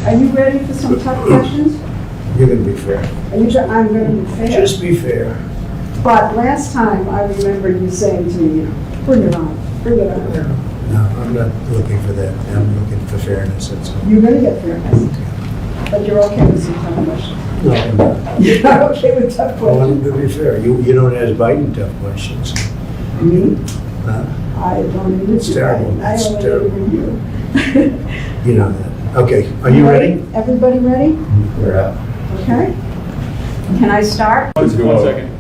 Are you ready for some tough questions? You're gonna be fair. I'm going to be fair. Just be fair. But last time, I remember you saying to me, bring it on, bring it on. No, I'm not looking for that. I'm looking for fairness, that's all. You're going to get fairness. But you're okay with some tough questions. No, I'm not. You're not okay with tough Well, I'm questions? gonna be fair. You don't ask Biden tough questions. Me? Huh? I don't even. It's terrible. I It's only terrible. interview you. You know that. Okay, are you ready? Everybody ready? We're out. Okay. Can I start? Let's go 1 second.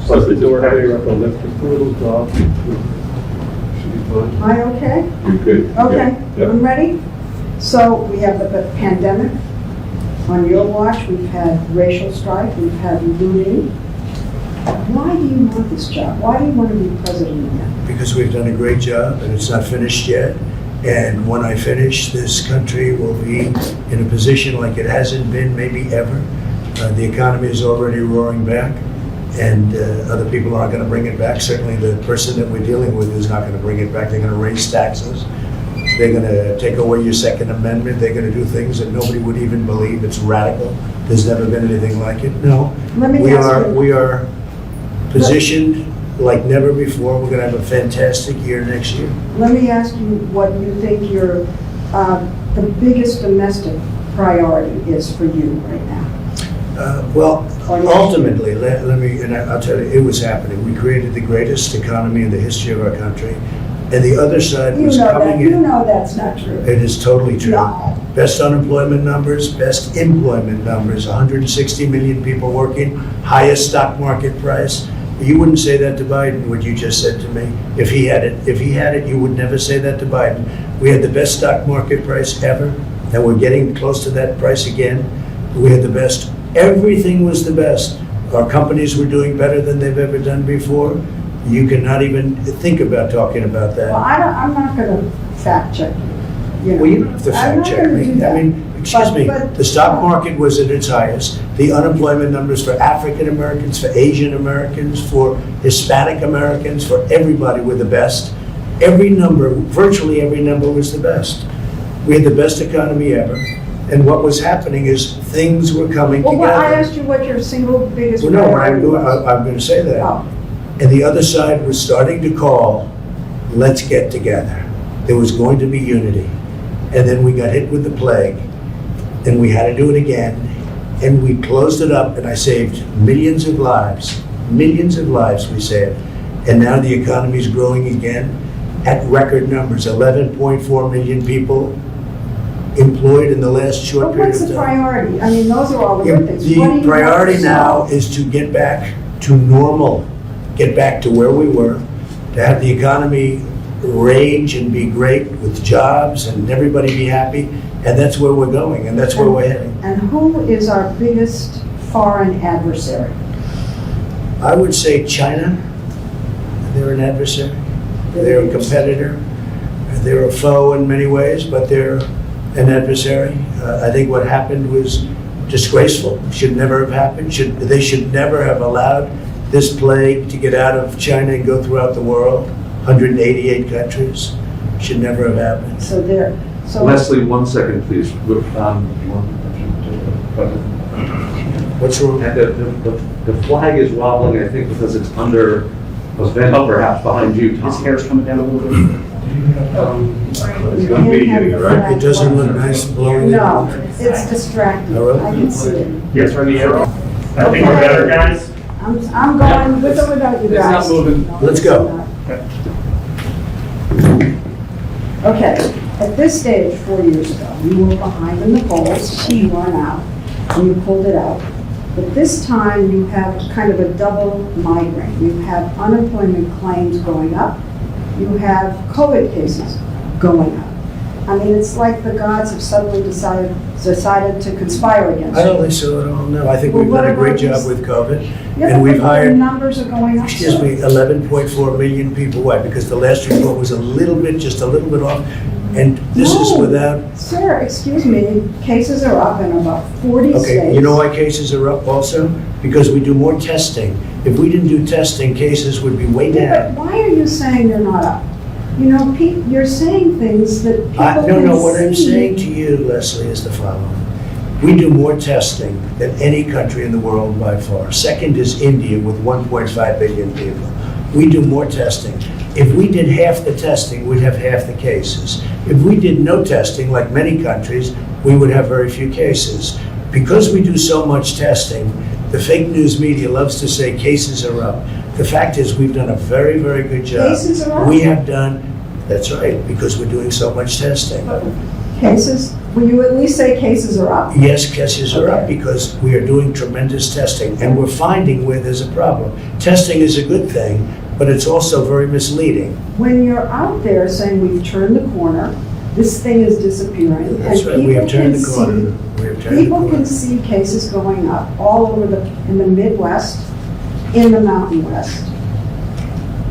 Plus the door higher up, I'll lift just a little dog. Should be fine. Am I okay? You're good. Okay, Yep. I'm ready. So we have the pandemic. On your watch, we've had racial strife, we've had looting. Why do you want this job? Why do you want to be president again? Because we've done a great job and it's not finished yet. And when I finish, this country will be in a position like it hasn't been maybe ever. The economy is already roaring back, and other people aren't going to bring it back. Certainly the person that we're dealing with is not going to bring it back. They're going to raise taxes. They're going to take away your Second Amendment. They're going to do things that nobody would even believe. It's radical. There's never been anything like it. No, Let me ask you. we are positioned like never before. We're going to have a fantastic year next year. Let me ask you what you think the biggest domestic priority is for you right now. Well, Or next ultimately, let me, and I'll tell you, it was happening. We created the greatest economy in the history of our country, and the other side You was know that, coming you in. know that's not true. It is totally true. No. Best unemployment numbers, best employment numbers, 160 million people working, highest stock market price. You wouldn't say that to Biden, what you just said to me. If he had it, you would never say that to Biden. We had the best stock market price ever, and we're getting close to that price again. We had the best, everything was the best. Our companies were doing better than they've ever done before. You cannot even think about talking about that. Well, I'm not going to fact check you. Well, you don't have to I'm fact not check gonna me. do that. I mean, excuse me, But- the stock market was at its highest. The unemployment numbers for African Americans, for Asian Americans, for Hispanic Americans, for everybody were the best. Every number, virtually every number was the best. We had the best economy ever. And what was happening is things were coming Well, together. I asked you what your single biggest Well, no, priority was. I'm going to say that. Oh, And the other side was starting to call, let's get together. There was going to be unity. And then we got hit with the plague, and we had to do it again. And we closed it up, and I saved millions of lives we saved. And now the economy is growing again at record numbers, 11.4 million people employed in the last short but period what's of the time. priority? I mean, those are all the good things. What do you The priority want to now solve? is to get back to normal, get back to where we were, to have the economy rage and be great with jobs and everybody be happy, and that's where we're going, and that's where we're heading. And who is our biggest foreign adversary? I would say China, they're an adversary, they're a competitor, they're a foe in many ways, but they're an adversary. I think what happened was disgraceful, should never have happened. They should never have allowed this plague to get out of China and go throughout the world, 188 countries, should never have happened. So there, so. Leslie, 1 second, please. What's wrong? The flag is wobbling, I think, because it's under a vent perhaps behind you, Tom. His hair's coming down a little bit. It's going to be you, right? It doesn't look nice blowing it No, out. it's distracting. Oh, really? I can see it. Yes, turn the arrow. I think we're better, guys. I'm going with or without you It's not guys. moving. No, Let's it's go. not. Okay, at this stage, 4 years ago, you were behind in the polls, you won out, and you pulled it out. But this time, you have kind of a double migraine. You have unemployment claims going up, you have COVID cases going up. I mean, it's like the gods have suddenly decided to conspire against I you. don't think so at all, no. I think Well, we've what done a great about job this- with COVID. Yeah, And but we've the hired, numbers are going up. excuse so- me, 11.4 million people. Why? Because the last report was just a little bit off. And this is No. without, Sir, excuse me, cases are up in about 40 states. okay, you know why cases are up also? Because we do more testing. If we didn't do testing, cases would be way Yeah, down. but why are you saying they're not up? You know, Pete, you're saying things that people can see. No, what I'm saying to you, Leslie, is the following. We do more testing than any country in the world by far. Second is India with 1.5 billion people. We do more testing. If we did half the testing, we'd have half the cases. If we did no testing, like many countries, we would have very few cases. Because we do so much testing, the fake news media loves to say cases are up. The fact is, we've done a very, very good job. Cases are up? We have done, that's right, because we're doing so much testing. Cases, will you at least say cases are up? Yes, cases are up Okay. because we are doing tremendous testing, and we're finding where there's a problem. Testing is a good thing, but it's also very misleading. When you're out there saying we've turned the corner, this thing is disappearing, That's and right, we people have turned can the corner. see, We have turned the people can corner. see cases going up all over in the Midwest, in the Mountain West.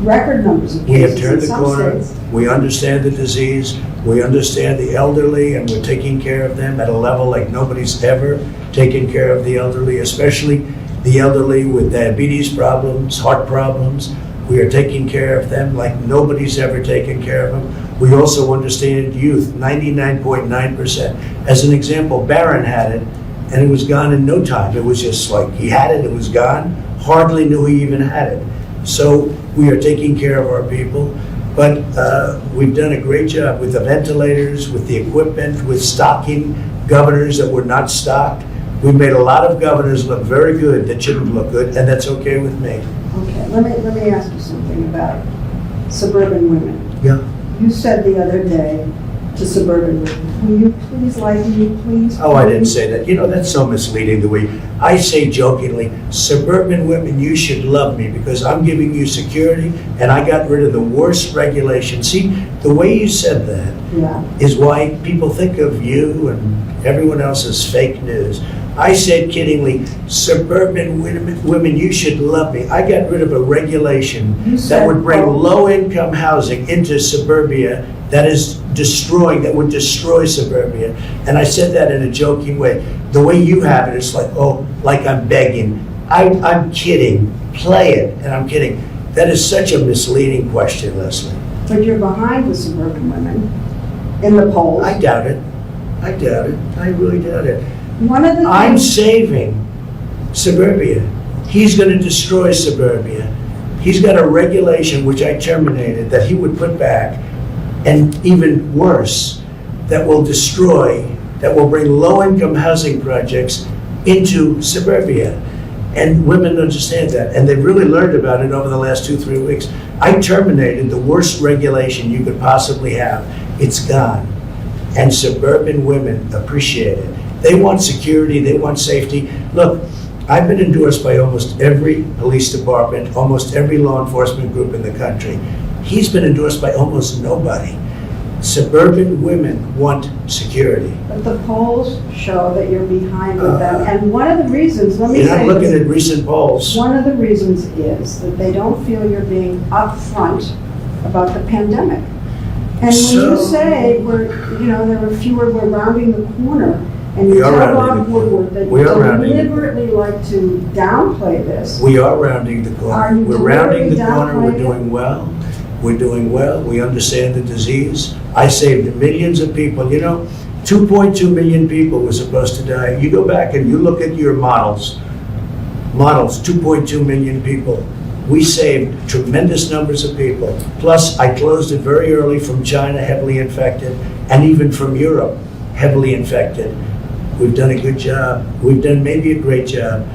Record numbers of We have cases in turned the some corner. states. We understand the disease. We understand the elderly, and we're taking care of them at a level like nobody's ever taken care of the elderly, especially the elderly with diabetes problems, heart problems. We are taking care of them like nobody's ever taken care of them. We also understand youth, 99.9%. As an example, Barron had it, and it was gone in no time. It was just like, he had it, it was gone, hardly knew he even had it. So we are taking care of our people, but we've done a great job with the ventilators, with the equipment, with stocking governors that were not stocked. We've made a lot of governors look very good that shouldn't look good, and that's okay with me. Okay, let me ask you something about suburban women. Yeah. You said the other day to suburban women, will you please like me, please? Oh, I didn't say that. You know, that's so misleading the way, I say jokingly, suburban women, you should love me because I'm giving you security and I got rid of the worst regulation. See, the way you said that Yeah, is why people think of you and everyone else as fake news. I said kiddingly, suburban women, you should love me. I got rid of a regulation You that said would bring both. low-income housing into suburbia that would destroy suburbia. And I said that in a joking way. The way you have it, it's like, oh, like I'm begging. I'm kidding. Play it, and I'm kidding. That is such a misleading question, Leslie. but you're behind the suburban women in the polls. I doubt it. I doubt it. I really doubt it. One of the I'm things, saving suburbia. He's going to destroy suburbia. He's got a regulation which I terminated that he would put back, and even worse, that will bring low-income housing projects into suburbia. And women understand that, and they've really learned about it over the last 2-3 weeks. I terminated the worst regulation you could possibly have. It's gone. And suburban women appreciate it. They want security, they want safety. Look, I've been endorsed by almost every police department, almost every law enforcement group in the country. He's been endorsed by almost nobody. Suburban women want security. but the polls show that you're behind with them. And one of the reasons, let me You're say not looking this, at recent polls. one of the reasons is that they don't feel you're being upfront about the pandemic. And when you So- say we're rounding the corner, and We you are tell rounding Bob the corner. Woodward that We you are rounding the deliberately like to downplay this, We are rounding the Are corner. you We're rounding the deliberately corner, we're downplaying it? doing well. We're doing well, we understand the disease. I saved millions of people, 2.2 million people were supposed to die. You go back and you look at your models, 2.2 million people. We saved tremendous numbers of people. Plus, I closed it very early from China, heavily infected, and even from Europe, heavily infected. We've done a good job. We've done maybe a great job.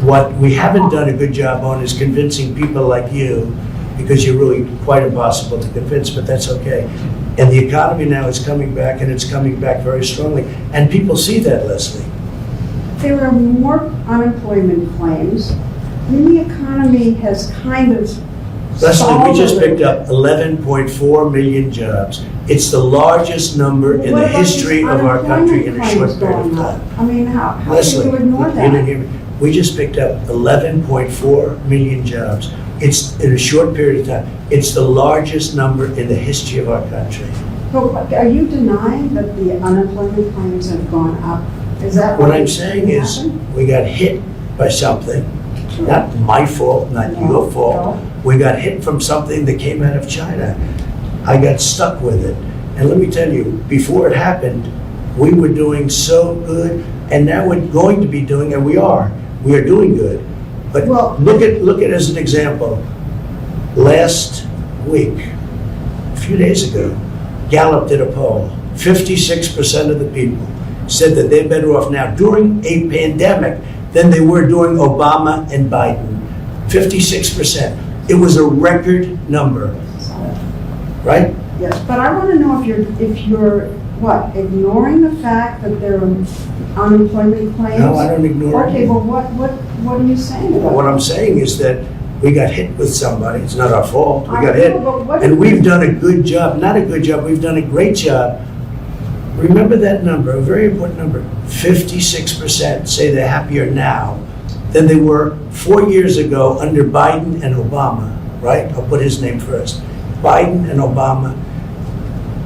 What we haven't done a good job on is convincing people like you, because you're really quite impossible to convince, but that's okay. And the economy now is coming back, and it's coming back very strongly. And people see that, Leslie. there are more unemployment claims. I mean, the economy has kind of Leslie, we just stalled a picked little up 11.4 million jobs. It's the largest number bit. in What the about these history of our country in a short unemployment period of claims time. going up? I mean, how can Leslie, you ignore you didn't that? hear me. We just picked up 11.4 million jobs. It's in a short period of time. It's the largest number in the history of our country. But are you denying that the unemployment claims have gone up? Is that What I'm saying is, happened? we got hit by something, not my fault, not No, your fault. no. We got hit from something that came out of China. I got stuck with it. And let me tell you, before it happened, we were doing so good, and now we're going to be doing, and we are doing good. But Well- look at as an example, last week, a few days ago, Gallup did a poll. 56% of the people said that they're better off now during a pandemic than they were during Obama and Biden. 56%. It was a record number, right? Yes, but I want to know if you're, what, ignoring the fact that there are unemployment claims? No, I don't ignore it. Okay, well, what are you saying about What it? I'm saying is that we got hit with somebody. It's not our fault. We I got know, hit. but what And if- we've done a good job, not a good job, we've done a great job. Remember that number, a very important number. 56% say they're happier now than they were 4 years ago under Biden and Obama, right? I'll put his name first. Biden and Obama.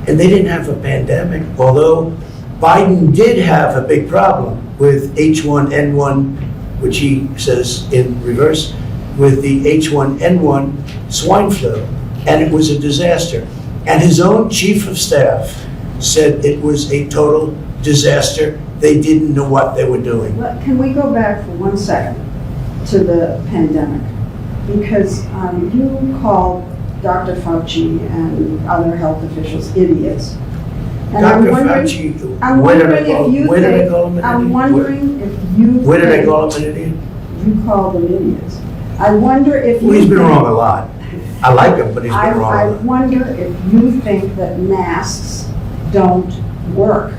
And they didn't have a pandemic, although Biden did have a big problem with H1N1, which he says in reverse, with the H1N1 swine flu, and it was a disaster. And his own chief of staff said it was a total disaster. They didn't know what they were doing. Can we go back for 1 second to the pandemic? Because you called Dr. Fauci and other health officials idiots. And I'm Dr. wondering- Fauci, I'm where did I wondering call if you where did I think- call him an I'm idiot? wondering if you Where did I think call him an idiot? you called them idiots. I wonder if you Well, he's been think- wrong a lot. I like him, but he's been wrong a I lot. wonder if you think that masks don't work.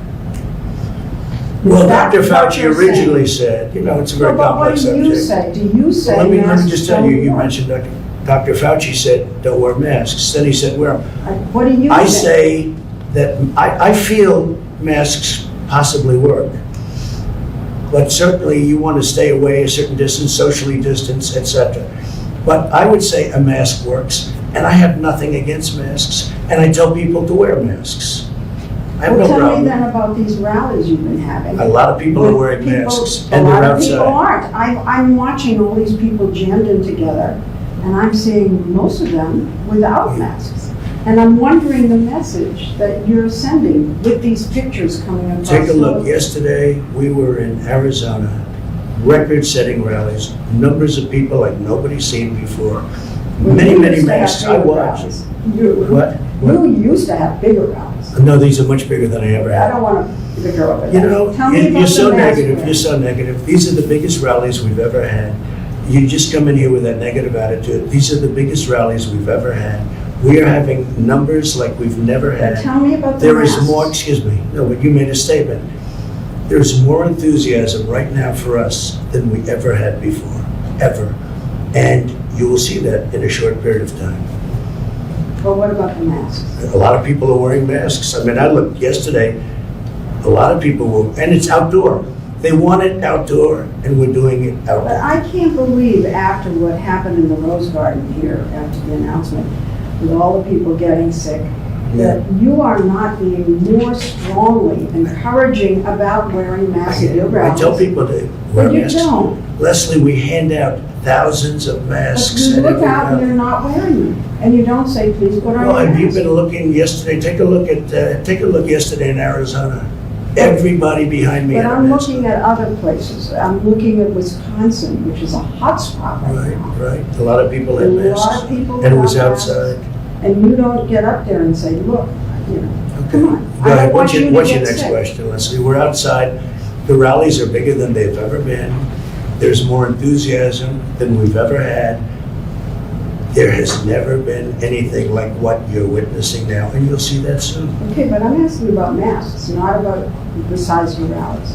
Well, That's Dr. what Fauci you're originally said, you know, it's a very But what complex do you subject. say? Do you say Let me masks just tell you, don't you work? mentioned Dr. Fauci said, don't wear masks. Then he said, wear them. What do you I think? say that, I feel masks possibly work. But certainly you want to stay away a certain distance, socially distance, etc. But I would say a mask works, and I have nothing against masks, and I tell people to wear masks. I have Well, no tell me problem. then about these rallies you've been having. A lot of people are With wearing people- masks, and they're A lot of people outside. aren't. I'm watching all these people jammed in together, and I'm seeing most of them without masks. And I'm wondering the message that you're sending with these pictures coming across. Take a look. the- Yesterday, we were in Arizona, record-setting rallies, numbers of people like nobody's seen before. Well, Many, you many used to have masks. I bigger watched. rallies. You What? used to have bigger rallies. No, these are much bigger than I ever I had. don't want to bicker over that. You know, Tell me you're about so the mask negative, wearing. you're so negative. These are the biggest rallies we've ever had. You just come in here with that negative attitude. These are the biggest rallies we've ever had. We are having numbers like we've never had. Tell me about the There is masks. more, excuse me, no, but you made a statement. There's more enthusiasm right now for us than we ever had before, ever. And you will see that in a short period of time. But what about the masks? A lot of people are wearing masks. I mean, I looked yesterday, a lot of people were, and it's outdoor. They want it outdoor, and we're doing it But outdoor. I can't believe after what happened in the Rose Garden here, after the announcement, with all the people getting sick, that you are not being more strongly encouraging about wearing masks at your I rallies. tell people to wear But you masks. don't. Leslie, we hand out thousands of But masks. you at look every out and rally. you're not wearing them. And you don't say, please put on Well, your have you mask. been looking yesterday? Take a look yesterday in Arizona. Everybody behind me But had a I'm mask. looking at other places. I'm looking at Wisconsin, which is a hot spot right Right, now. right. A lot of people had A lot masks. of people And it was have masks. outside. And you don't get up there and say, look, you know, Okay. come on. Go I don't ahead. want you to What's your get next sick. question, Leslie? We're outside. The rallies are bigger than they've ever been. There's more enthusiasm than we've ever had. There has never been anything like what you're witnessing now, and you'll see that soon. Okay, but I'm asking about masks, not about the size of the rallies.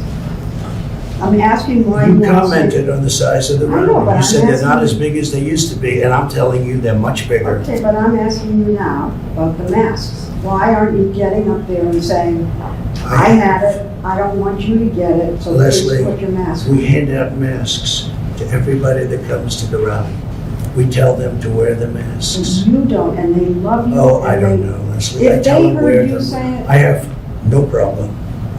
I'm asking why You you want to commented on the size of the I know, rally. but You I'm said they're not asking- as big as they used to be, and I'm telling you they're much bigger. Okay, but I'm asking you now about the masks. Why aren't you getting up there and saying, I had it, I don't want you to get it, so please Leslie, put your mask on? we hand out masks to everybody that comes to the rally. We tell them to wear the masks. And you don't, and they love you. Oh, I and don't they- know, Leslie. I If tell they them wear heard you them. say it, I have no problem,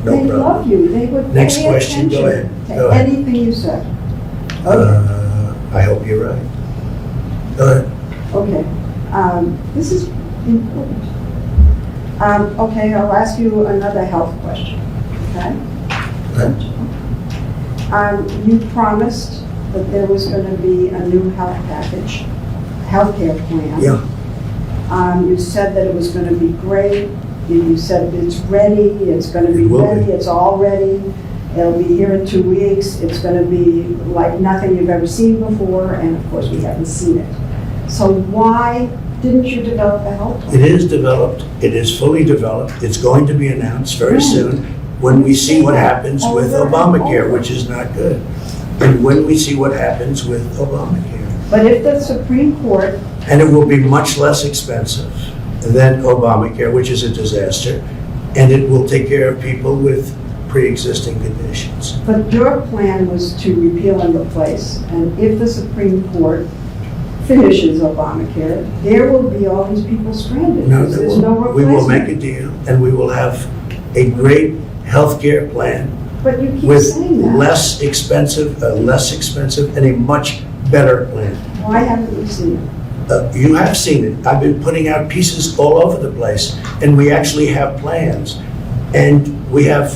no they problem. love you, they would pay Next question, go attention ahead, go to ahead. anything you said. Okay. I hope you're right. Go ahead. Okay, this is important. Okay, I'll ask you another health question, okay? You promised that there was going to be a new health package, healthcare plan. Yeah, You said that it was going to be great. You said it's ready, it's going to be It will ready, be. it's all ready. It'll be here in 2 weeks. It's going to be like nothing you've ever seen before, and of course, we haven't seen it. So why didn't you develop a health plan? it is developed, it is fully developed, it's going to be announced very Right. soon when we see what happens with Over and Obamacare, over. which is not good. And when we see what happens with Obamacare. But if the Supreme Court, And it will be much less expensive than Obamacare, which is a disaster, and it will take care of people with pre-existing conditions. but your plan was to repeal and replace, and if the Supreme Court finishes Obamacare, there will be all these people stranded. No, because there there's no won't. We replacement. will make a deal, and we will have a great healthcare plan But you keep with saying that. less expensive, and a much better plan. Why haven't you seen it? You have seen it. I've been putting out pieces all over the place, and we actually have plans. And we have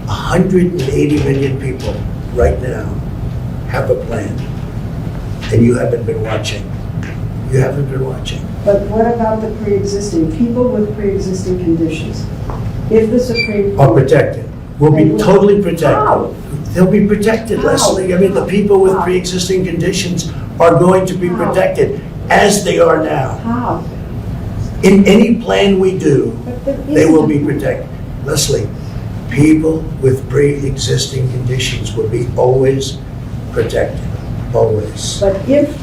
180 million people right now have a plan. And you haven't been watching. You haven't been watching. But what about the pre-existing, people with pre-existing conditions? If the Supreme Are Court, protected. Will be totally protected. How? They'll be protected, How? Leslie. I mean, the people with How? pre-existing conditions are going to be How? protected, as they are now. how? In any plan we do, But there they will isn't. be protected. Leslie, people with pre-existing conditions will be always protected, always. But if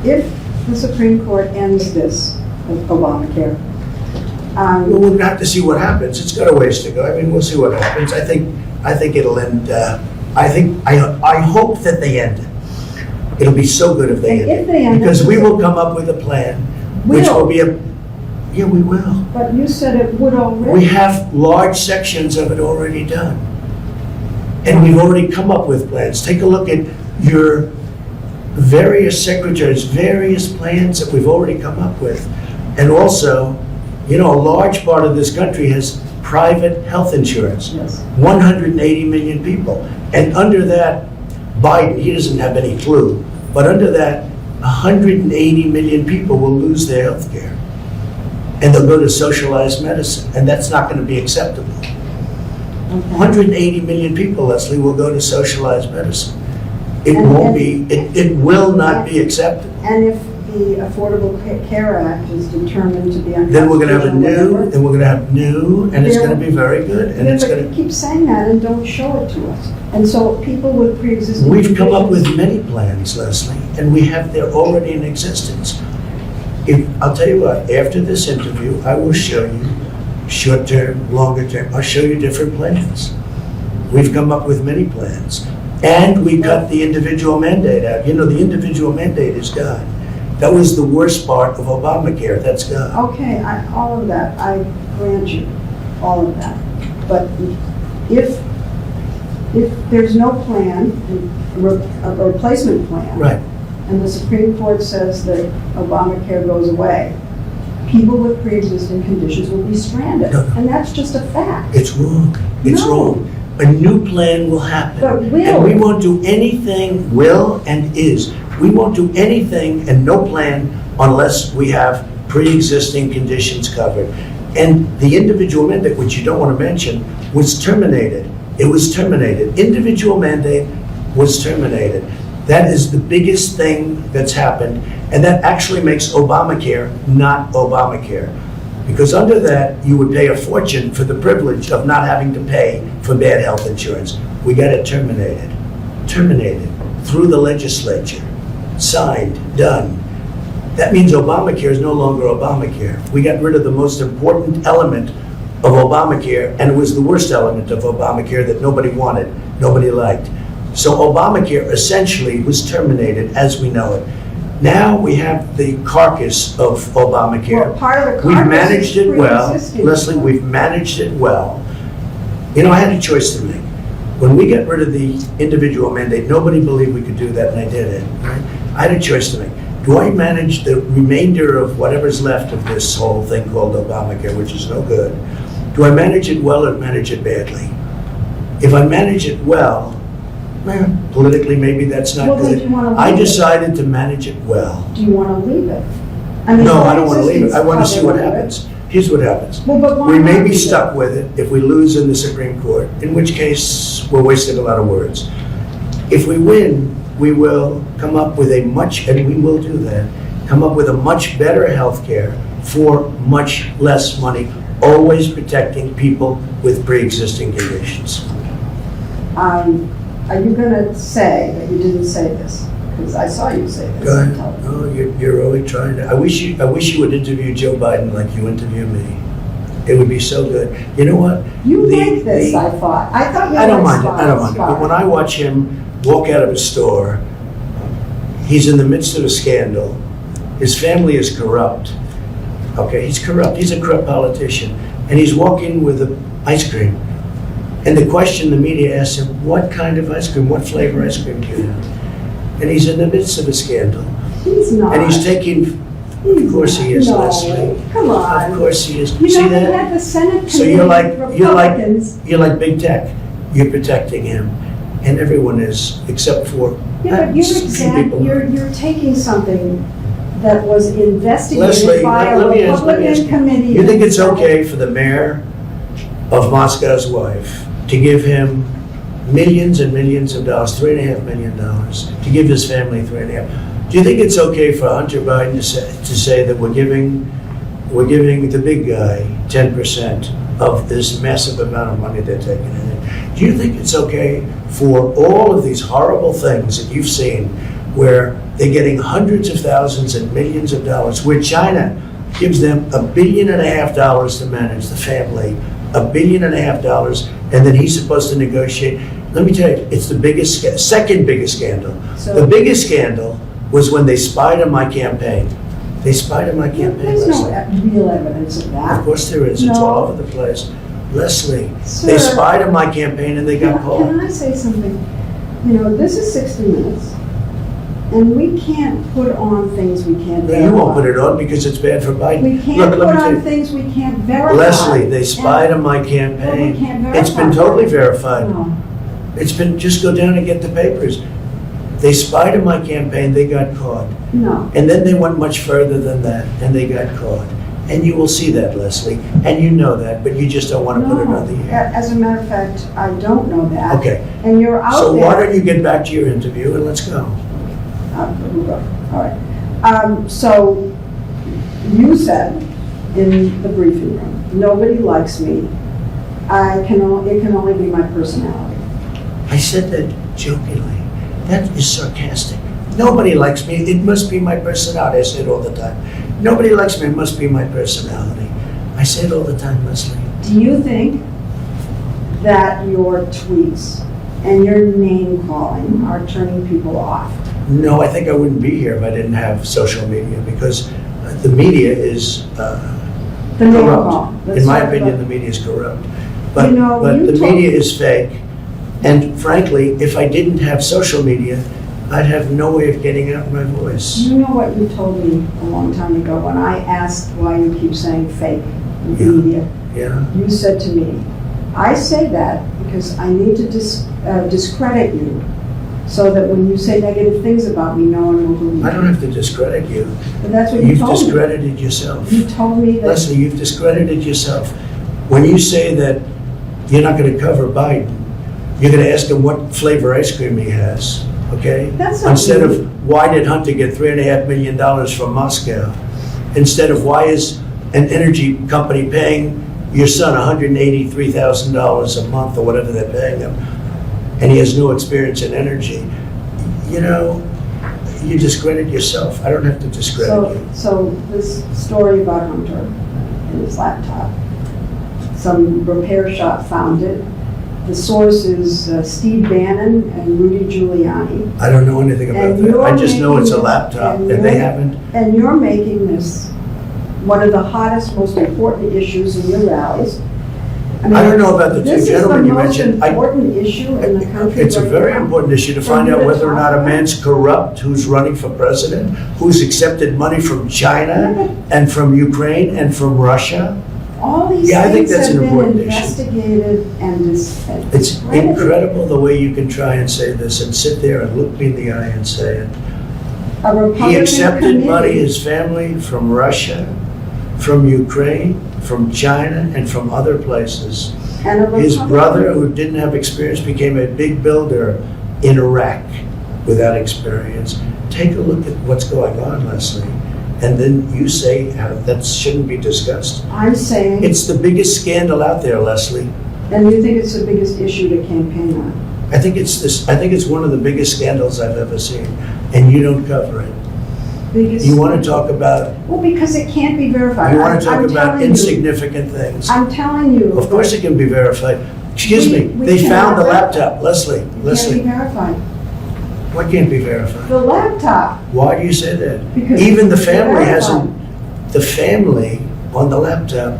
the Supreme Court ends this, Obamacare, Well, we'll have to see what happens. It's got a ways to go. I mean, we'll see what happens. I think it'll end, I hope that they end it. It'll be so good if they And end if they end it. it- Because we will come up with a plan, which Will. will be yeah, we will. but you said it would already. We have large sections of it already done. And we've already come up with plans. Take a look at your various secretaries, various plans that we've already come up with. And also, you know, a large part of this country has private health insurance. Yes. 180 million people. And under that, Biden, he doesn't have any clue, but under that, 180 million people will lose their health care. And they'll go to socialized medicine, and that's not going to be acceptable. Okay. 180 million people, Leslie, will go to socialized medicine. It And- won't be, it will not be acceptable. And if the Affordable Care Act is determined to be unconstitutional, Then we're going to have a new, whatever, then we're going to have new, and it's going to be very good, and yeah, it's but going you keep saying that and don't show it to us. And so people with to, pre-existing we've come up with conditions- many plans, Leslie, and we have, they're already in existence. I'll tell you what, after this interview, I will show you short-term, longer-term, I'll show you different plans. We've come up with many plans. And we cut the individual mandate out. You know, the individual mandate is gone. That was the worst part of Obamacare, that's gone. Okay, all of that, I grant you, all of that. But if there's no plan, a replacement plan, Right. and the Supreme Court says that Obamacare goes away, people with pre-existing conditions will be stranded. No. And that's just a fact. It's wrong. It's No. wrong. A new plan will happen. But will. And we won't do anything, will and is. We won't do anything and no plan unless we have pre-existing conditions covered. And the individual mandate, which you don't want to mention, was terminated. It was terminated. Individual mandate was terminated. That is the biggest thing that's happened. And that actually makes Obamacare not Obamacare. Because under that, you would pay a fortune for the privilege of not having to pay for bad health insurance. We got it terminated. Terminated through the legislature. Signed, done. That means Obamacare is no longer Obamacare. We got rid of the most important element of Obamacare, and it was the worst element of Obamacare that nobody wanted, nobody liked. So Obamacare essentially was terminated as we know it. Now we have the carcass of Obamacare. Well, part of the We've carcass managed is it well. pre-existing. Leslie, we've managed it well. You know, I had a choice to make. When we got rid of the individual mandate, nobody believed we could do that, and I did it. Right? I had a choice to make. do I manage the remainder of whatever's left of this whole thing called Obamacare, which is no good? Do I manage it well or manage it badly? If I manage it well, politically, maybe that's not Well, then good. you wanna I leave it. decided to manage it well. Do you want to leave it? I mean, No, for I don't want to leave it. I want to instance, see what how they leave it. happens. Here's what happens. Well, but why We may not be leave it? stuck with it if we lose in the Supreme Court, in which case we're wasting a lot of words. If we win, we will come up with a much, and we will do that, come up with a much better health care for much less money, always protecting people with pre-existing conditions. Are you going to say that you didn't say this? Because I saw you say this. Go on ahead. television. Oh, you're really trying to, I wish you would interview Joe Biden like you interview me. It would be so good. You know what? You The- like this, the- I thought. I thought you I don't liked mind it, I don't mind it. But when I watch him walk out of a store, he's in the midst of a scandal. His family is corrupt. Okay, he's corrupt. He's a corrupt politician. And he's walking with ice cream. And the question the media asks him, what kind of ice cream, what flavor ice cream do you have? And he's in the midst of a scandal. He's not. And he's taking, of course he is, No, Leslie. come on. Of course he is. You See know, they that? had the Senate So committee, you're like Republicans. big tech. You're protecting him, and everyone is, except for Yeah, but few people. you're taking something that was investigated Leslie, by a let me ask Republican you. committee. You think it's okay for the mayor of Moscow's wife to give him millions and millions of dollars, $3.5 million, to give his family $3.5 million? Do you think it's okay for Hunter Biden to say that we're giving the big guy 10% of this massive amount of money they're taking in? Do you think it's okay for all of these horrible things that you've seen where they're getting hundreds of thousands and millions of dollars, where China gives them $1.5 billion to manage the family, $1.5 billion, and then he's supposed to negotiate? Let me tell you, it's the second biggest scandal. So- The biggest scandal was when they spied on my campaign. They spied on my campaign. There's no Leslie. real evidence of Of that. course there is. It's No. all over the place. Leslie, Sir. they spied on my campaign and they got Can caught. I say something? You know, this is 60 Minutes, and we can't put on things we can't No, verify. you won't put it on because it's bad for Biden. We can't Look, put let me tell on you. things we can't verify. Leslie, they spied And- on my Well, we campaign. can't It's been verify. totally verified. No. It's been, just go down and get the papers. They spied on my campaign, they got caught. No. And then they went much further than that, and they got caught. And you will see that, Leslie, and you know that, but you just don't want to put it on the air. As a matter of fact, I don't know that. Okay, And you're out so there. why don't you get back to your interview and let's go. All right. So you said in the briefing room, nobody likes me. It can only be my personality. I said that jokingly. That is sarcastic. Nobody likes me. It must be my personality. I say it all the time. Nobody likes me. It must be my personality. I say it all the time, Leslie. Do you think that your tweets and your name calling are turning people off? No, I think I wouldn't be here if I didn't have social media because the media is The name corrupt. call. In my opinion, the media is corrupt. But, You know, but you the told- media is fake. And frankly, if I didn't have social media, I'd have no way of getting out my voice. You know what you told me a long time ago when I asked why you keep saying fake Yeah. media? Yeah. You said to me, I say that because I need to discredit you so that when you say negative things about me, no one will believe I don't you. have to discredit you. But that's what you You've told me. discredited yourself. You told me that. Leslie, you've discredited yourself. When you say that you're not going to cover Biden, you're going to ask him what flavor ice cream he has, okay? That's not Instead me. of why did Hunter get $3.5 million from Moscow? Instead of why is an energy company paying your son $183,000 a month or whatever they're paying him, and he has no experience in energy? You know, you discredit yourself. I don't have to discredit you. So this story about Hunter and his laptop, some repair shop found it. The source is Steve Bannon and Rudy Giuliani. I don't know anything about And that. you're I just know it's a making- laptop, and and they you're- haven't. And you're making this one of the hottest, most important issues in your rallies. mean, I don't know about the two gentlemen you This is mentioned. the most important issue in the country. It's a right very now. important issue to For find you out to whether or talk not a about. man's corrupt who's running for president, who's accepted money from China and from Ukraine and from Russia. All these Yeah, I think things that's have an been important issue. investigated and It's discredited. incredible the way you can try and say this and sit there and look me in the eye and say it. A Republican He accepted money, committee- his family, from Russia, from Ukraine, from China, and from other places. and a His Republican- brother, who didn't have experience, became a big builder in Iraq without experience. Take a look at what's going on, Leslie, and then you say how that shouldn't be discussed. I'm saying, It's the biggest scandal out there, Leslie. and you think it's the biggest issue to campaign on. I think it's one of the biggest scandals I've ever seen, and you don't cover it. Biggest. You want to talk about, Well, because it can't be verified. you want to I'm talk about telling you. insignificant things. I'm telling you. Of course it can be verified. Excuse me, We they found the cannot- laptop, Leslie, It can't be Leslie. verified. What can't be verified? The laptop, Why do you say that? because. Even the it's family verified. hasn't, the family on the laptop,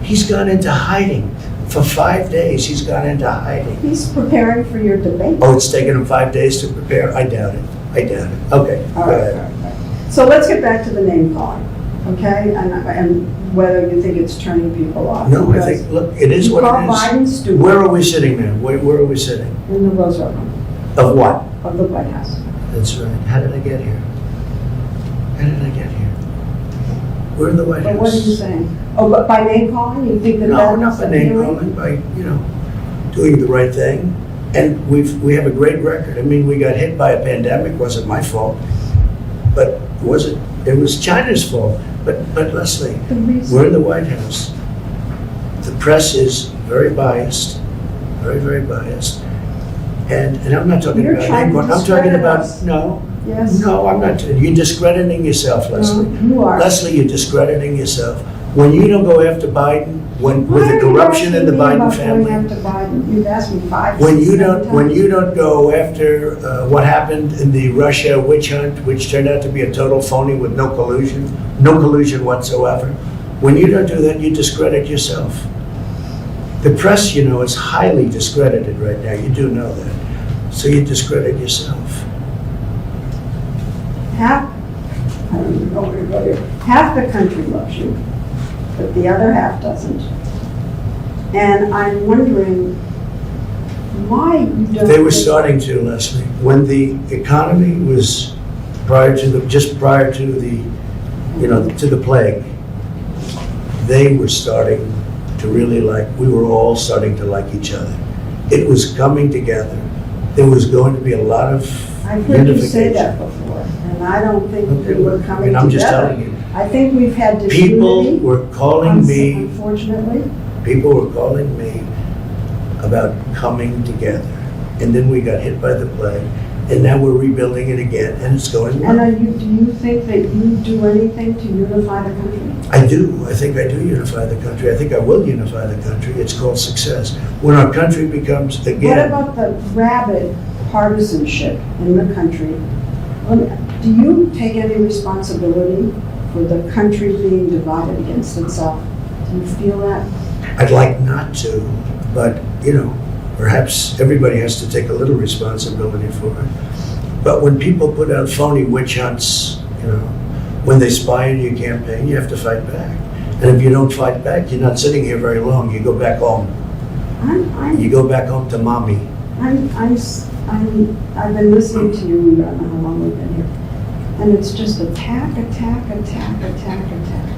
he's gone into hiding. For 5 days, he's gone into hiding. He's preparing for your debate. Oh, it's taken him 5 days to prepare? I doubt it. I doubt it. Okay, go All right, ahead. all right, all right. So let's get back to the name calling, okay? And whether you think it's turning people off. No, I Because think, look, it is you what call it is. Biden stupid Where are we sitting now? Where are we sitting? in the Roosevelt Room Of what? of the White House. That's right. How did I get here? How did I get here? We're in the White House. But what are you saying? Oh, but by name calling, you think that No, that's not by name appealing? calling, by, doing the right thing. And we have a great record. I mean, we got hit by a pandemic, wasn't my fault. But it was China's fault. But Leslie, The reason- we're in the White House. The press is very biased, very, very biased. And I'm not talking You're about trying to I'm talking discredit about, us. no, Yes. no, I'm not. You're discrediting yourself, Leslie. No, you are. Leslie, you're discrediting yourself. When you don't go after Biden, with the corruption in the Biden family, Why are you asking me about going after Biden? You've asked me 5, when 6, you 7 don't, when times. you don't go after what happened in the Russia witch hunt, which turned out to be a total phony with no collusion whatsoever, when you don't do that, you discredit yourself. The press, is highly discredited right now. You do know that. So you discredit yourself. Half, I don't even know where to go here. Half the country loves you, but the other half doesn't. And I'm wondering why you don't. They were think- starting to, Leslie, when the economy was just prior to the, to the plague, they were starting to really we were all starting to like each other. It was coming together. There was going to be a lot of I've heard you say unification. that before, and I don't think Okay, we were I coming mean, I'm just together. telling you. I think we've had People disunity, were calling me, unfortunately. people were calling me about coming together. And then we got hit by the plague, and now we're rebuilding it again, and it's going well. And do you think that you do anything to unify the country? I do. I think I do unify the country. I think I will unify the country. It's called success. When our country becomes, What again, about the rabid partisanship in the country? Do you take any responsibility for the country being divided against itself? Do you feel that? I'd like not to, but, perhaps everybody has to take a little responsibility for it. But when people put out phony witch hunts, when they spy on your campaign, you have to fight back. And if you don't fight back, you're not sitting here very long. You go back home. You go back home to mommy. I've been listening to you, I don't know how long we've been here, and it's just attack.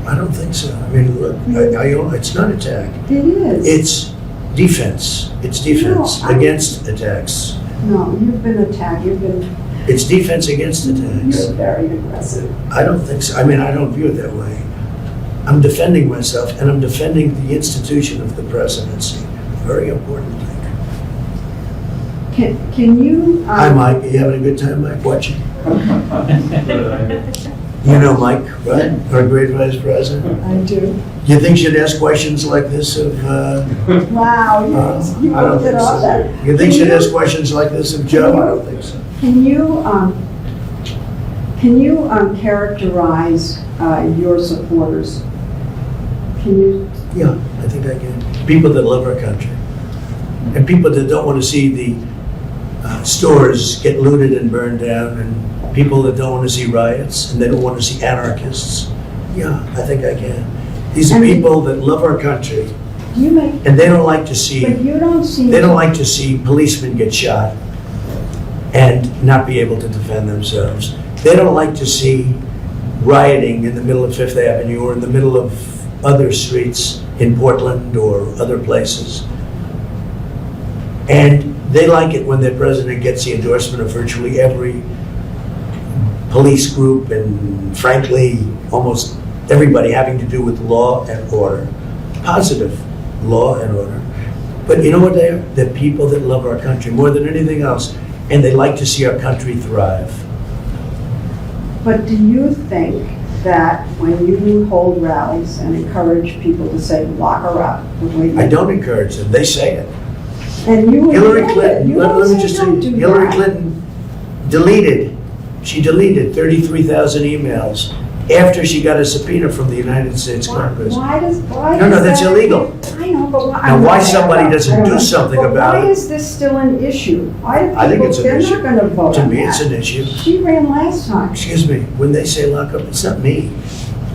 I don't think so. I mean, look, it's not attack. It is. It's defense. It's defense No, against attacks. No, you've been attacked, It's defense against attacks. you're very aggressive. I don't think so. I mean, I don't view it that way. I'm defending myself, and I'm defending the institution of the presidency. Very important thing. Can you? Hi, Mike. Are you having a good time, Mike, watching? You know Mike, right? Our great vice president. I do. You think she'd ask questions like this of, Wow, you I don't looked think at all so. that. You think she'd ask questions like this of Joe? I don't think so. Can you characterize your supporters? Can you Yeah, I think I can. People that love our country. And people that don't want to see the stores get looted and burned down, and people that don't want to see riots, and they don't want to see anarchists. Yeah, I think I can. These are And- people that love our country, You make, and they don't like to see, but you don't seem. they don't like to see policemen get shot and not be able to defend themselves. They don't like to see rioting in the middle of Fifth Avenue or in the middle of other streets in Portland or other places. And they like it when their president gets the endorsement of virtually every police group and frankly, almost everybody having to do with law and order. Positive law and order. But you know what they are? They're people that love our country more than anything else, and they like to see our country thrive. But do you think that when you hold rallies and encourage people to say, lock her up, the way you I don't encourage them, they say it. And you Hillary admit it. Clinton, You let don't me say just say, don't do Hillary that. Clinton she deleted 33,000 emails after she got a subpoena from the United States Congress. Why No, is that's that- illegal. I know, but why? Now, why somebody doesn't I don't do know. something But about why it? is this still an issue? Why do I think people, it's an they're issue. not gonna vote To on me, it's that. an issue. She ran last time. Excuse me, when they say lock up, it's not me.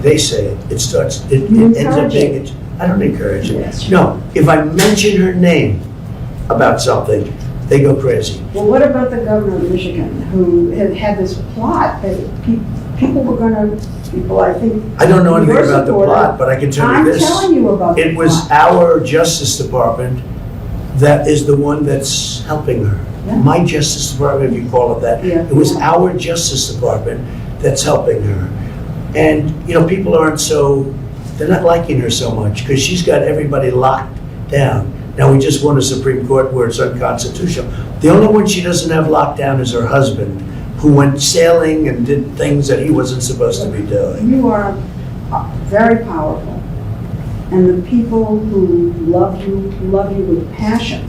They say it. It starts, it You ends up encourage being, it. I don't encourage it. Yes. No, if I mention her name about something, they go crazy. Well, what about the governor of Michigan, who had this plot that people were gonna, I think. I don't know anything your about the supporter- plot, but I can tell you I'm this. telling you about the It was plot. our Justice Department that is the one that's helping her. Yeah. My Justice Department, if you call it that. Yeah. It was our Justice Department that's helping her. And, you know, people they're not liking her so much because she's got everybody locked down. Now, we just won a Supreme Court where it's unconstitutional. The only one she doesn't have locked down is her husband, who went sailing and did things that he wasn't supposed to be doing. You are very powerful, and the people who love you with passion.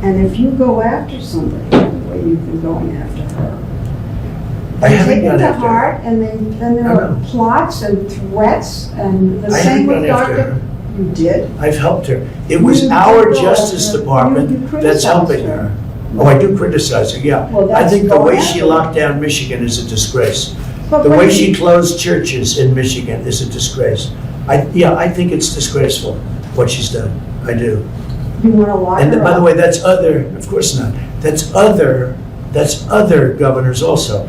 And if you go after somebody the way you've been going after her, I they haven't take it gone to after her. heart, and then there No, are no. plots and threats, and the I same haven't with gone after Dr. her. You did? I've helped her. It was You our did go Justice after her. Department You that's criticized helping her. her. Oh, I do criticize her, yeah. Well, I that's think the going way she after her. locked down Michigan is a disgrace. But The when way you- she closed churches in Michigan is a disgrace. I think it's disgraceful, what she's done. I do. You want to lock And her by the up. way, that's other, of course not. That's other governors also.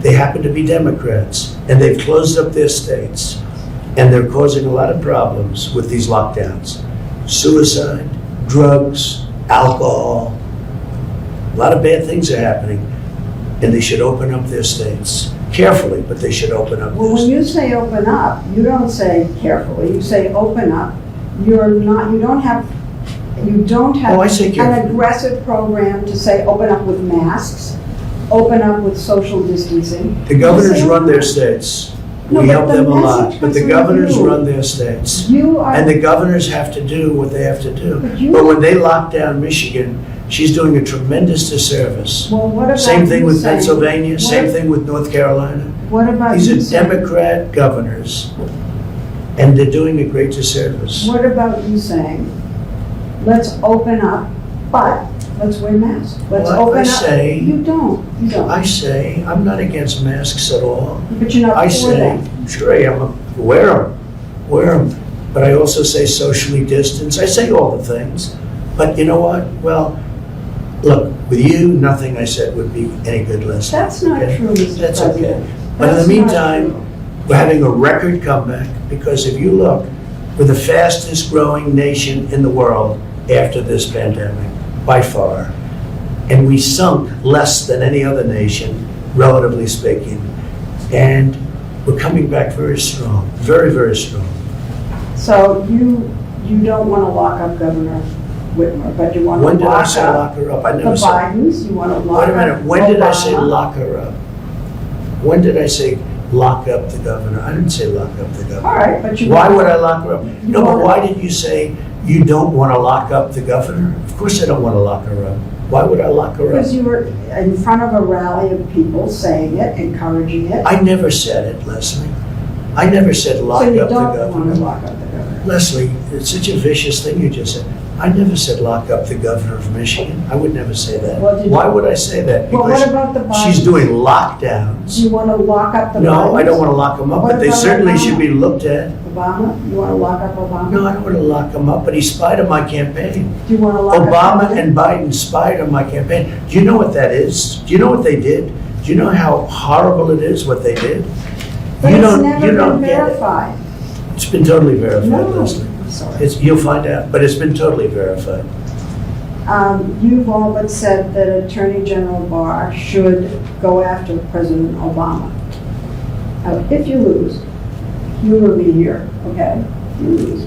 They happen to be Democrats, and they've closed up their states, and they're causing a lot of problems with these lockdowns. Suicide, drugs, alcohol, a lot of bad things are happening, and they should open up their states. Carefully, but they should open up Well, their when states. you say open up, you don't say carefully, you say open up. You don't have Oh, I say an carefully. aggressive program to say open up with masks, open up with social distancing. The governors You say run their open up. states. No, We but help the them a lot, message but the was governors you. run their states. You are. And the governors have to do what they have to do. But you- But when they lock down Michigan, she's doing a tremendous disservice. Well, what about Same thing you with saying- Pennsylvania, same what- thing with North Carolina. What about These you are saying- Democrat governors, and they're doing a great disservice. What about you saying, let's open up, but let's wear masks. Let's Well, I open up. say- You don't. I say, I'm not against masks at all. But you're not I for say, them. sure I am, wear them. But I also say socially distance. I say all the things. But you know what? Well, look, with you, nothing I said would be any good listening. That's not okay? true, Mr. That's okay. President. But in the That's not meantime, true. we're having a record comeback because if you look, we're the fastest growing nation in the world after this pandemic, by far. And we sunk less than any other nation, relatively speaking. And we're coming back very strong, very, very strong. So you don't want to lock up Governor Whitmer, but you want to When did I lock say up lock her up? I the never said. Bidens, you want to lock Wait up a minute, when did I say Obama. lock her up? When did I say lock up the governor? I didn't say lock up the governor. All right, but you. Why want- would I lock her up? You No, but wanna- why did you say you don't want to lock up the governor? Of course I don't want to lock her up. Why would I lock her up? Because you were in front of a rally of people saying it, encouraging it. I never said it, Leslie. I never said lock So you up the don't want to governor. lock up the governor? Leslie, it's such a vicious thing you just said. I never said lock up the governor of Michigan. I would never say that. Well, did you- Why would I say that? Well, what Because about the Bidens? she's doing Do lockdowns. you want to lock up the Bidens? No, I don't want to lock them up, What but they about certainly Obama? should be looked at. Obama? You want to lock up Obama? No, I don't want to lock them up, but he spied on my campaign. Do you want to lock up Obama Biden? and Biden spied on my campaign. Do you know what that is? Do you know what they did? Do you know how horrible it is what they did? But You it's don't- never you don't been get it. verified. It's been totally verified, No, Leslie. I'm sorry. You'll find out, but it's been totally verified. You've all but said that Attorney General Barr should go after President Obama. If you lose, humor me here, okay? If you lose.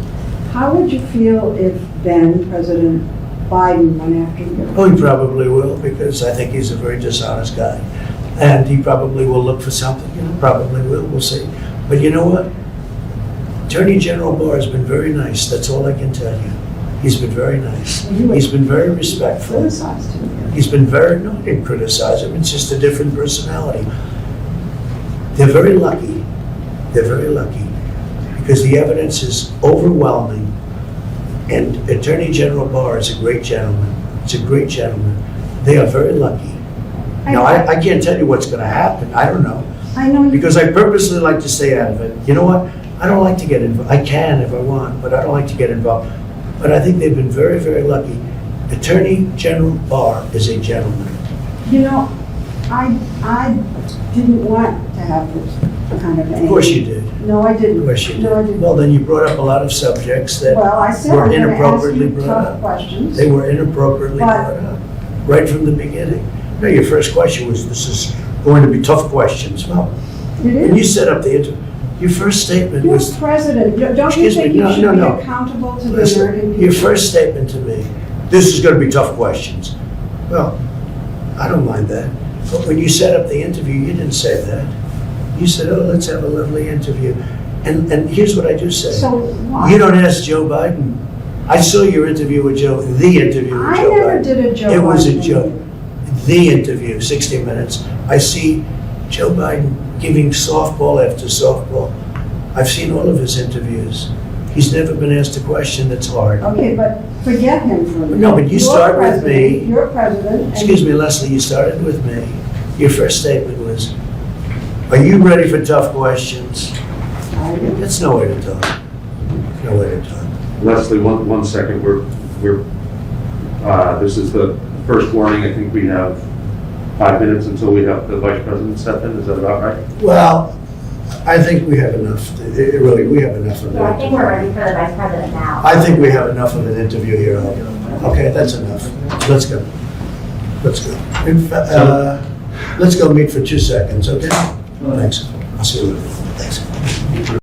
How would you feel if then President Biden went after you? Oh, he probably will, because I think he's a very dishonest guy. And he probably will look for something, probably will, we'll see. But you know what? Attorney General Barr has been very nice, that's all I can tell you. He's been very nice. He's been very respectful. Criticized him here. He's been very, no, I didn't criticize him, it's just a different personality. They're very lucky, they're very lucky, because the evidence is overwhelming. And Attorney General Barr is a great gentleman, he's a great gentleman. They are very lucky. Now, I can't tell you what's gonna happen, I don't know, I know you. because I purposely like to stay out of it. You know what? I don't like to get involved, I can if I want, but I don't like to get involved. But I think they've been very, very lucky. Attorney General Barr is a gentleman. You know, I didn't want to have this kind of. Of course you did. No, I didn't. Of course you No, I did. didn't. Well, then you brought up a lot of subjects that Well, I said were I'm going to ask inappropriately you brought tough up. questions. They were inappropriately But- brought up, right from the beginning. No, your first question was, this is going to be tough questions. Well, It when you is. set up the interview, your first statement You're was, president. Don't you Excuse me, think you no, should no, be no. accountable to the listen, American people? your first statement to me, this is going to be tough questions. Well, I don't mind that. But when you set up the interview, you didn't say that. You said, oh, let's have a lovely interview. And here's what I do say. So why? You don't ask Joe Biden. I saw your interview with Joe, the interview with I Joe Biden. never did a Joe It was a Biden joke. interview. The interview, 60 Minutes. I see Joe Biden giving softball after softball. I've seen all of his interviews. He's never been asked a question that's hard. Okay, but forget him for a minute. No, but you You're start with president. me. You're president. and- Excuse me, Leslie, you started with me. Your first statement was, are you ready for tough questions? I did. That's no way to talk. No way to talk. Leslie, one second, this is the first warning, I think we have 5 minutes until we have the vice president step in, is that about right? Well, I think we have enough, really, we have enough of So I think that. we're ready for the vice president now. I think we have enough of an interview here. Okay, that's enough. Let's go. Let's go. Let's go meet for 2 seconds, okay? Thanks. I'll see you later. Thanks.